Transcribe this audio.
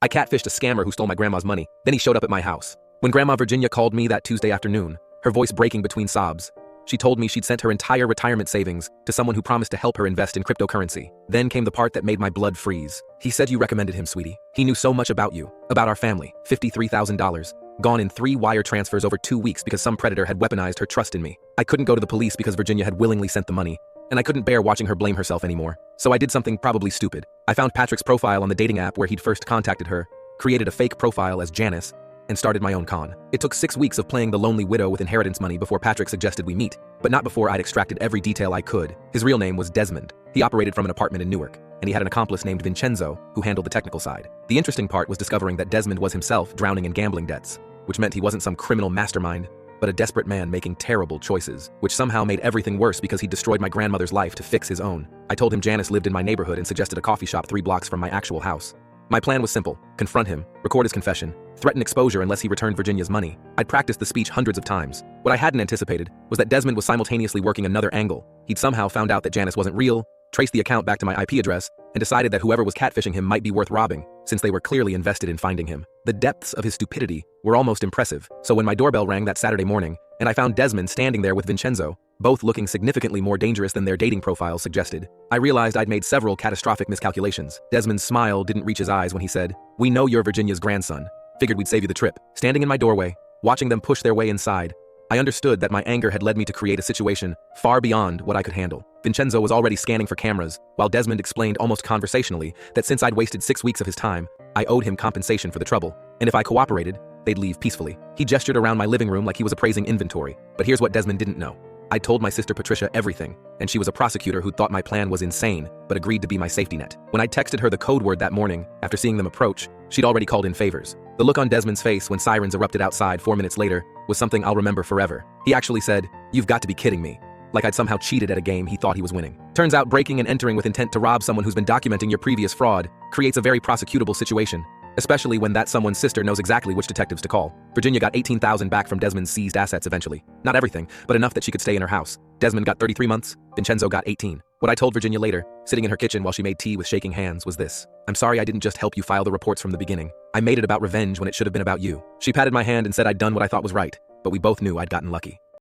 I catfished a scammer who stole my grandma's money. Then he showed up at my house. When Grandma Virginia called me that Tuesday afternoon, her voice breaking between sobs, she told me she'd sent her entire retirement savings to someone who promised to help her invest in cryptocurrency. Then came the part that made my blood freeze. He said you recommended him, sweetie. He knew so much about you, about our family. $53,000. Gone in 3 wire transfers over 2 weeks because some predator had weaponized her trust in me. I couldn't go to the police because Virginia had willingly sent the money, and I couldn't bear watching her blame herself anymore. So I did something probably stupid. I found Patrick's profile on the dating app where he'd first contacted her, created a fake profile as Janice, and started my own con. It took 6 weeks of playing the lonely widow with inheritance money before Patrick suggested we meet, but not before I'd extracted every detail I could. His real name was Desmond. He operated from an apartment in Newark, and he had an accomplice named Vincenzo who handled the technical side. The interesting part was discovering that Desmond was himself drowning in gambling debts, which meant he wasn't some criminal mastermind, but a desperate man making terrible choices, which somehow made everything worse because he destroyed my grandmother's life to fix his own. I told him Janice lived in my neighborhood and suggested a coffee shop 3 blocks from my actual house. My plan was simple: confront him, record his confession, threaten exposure unless he returned Virginia's money. I'd practiced the speech hundreds of times. What I hadn't anticipated was that Desmond was simultaneously working another angle. He'd somehow found out that Janice wasn't real, traced the account back to my IP address, and decided that whoever was catfishing him might be worth robbing, since they were clearly invested in finding him. The depths of his stupidity were almost impressive, so when my doorbell rang that Saturday morning, and I found Desmond standing there with Vincenzo, both looking significantly more dangerous than their dating profiles suggested, I realized I'd made several catastrophic miscalculations. Desmond's smile didn't reach his eyes when he said, "We know you're Virginia's grandson. Figured we'd save you the trip." Standing in my doorway, watching them push their way inside, I understood that my anger had led me to create a situation far beyond what I could handle. Vincenzo was already scanning for cameras, while Desmond explained almost conversationally that since I'd wasted 6 weeks of his time, I owed him compensation for the trouble, and if I cooperated, they'd leave peacefully. He gestured around my living room like he was appraising inventory, but here's what Desmond didn't know. I told my sister Patricia everything, and she was a prosecutor who thought my plan was insane, but agreed to be my safety net. When I texted her the code word that morning, after seeing them approach, she'd already called in favors. The look on Desmond's face when sirens erupted outside 4 minutes later was something I'll remember forever. He actually said, "You've got to be kidding me," like I'd somehow cheated at a game he thought he was winning. Turns out breaking and entering with intent to rob someone who's been documenting your previous fraud creates a very prosecutable situation, especially when that someone's sister knows exactly which detectives to call. Virginia got $18,000 back from Desmond's seized assets eventually. Not everything, but enough that she could stay in her house. Desmond got 33 months, Vincenzo got 18. What I told Virginia later, sitting in her kitchen while she made tea with shaking hands, was this: "I'm sorry I didn't just help you file the reports from the beginning. I made it about revenge when it should have been about you." She patted my hand and said I'd done what I thought was right, but we both knew I'd gotten lucky.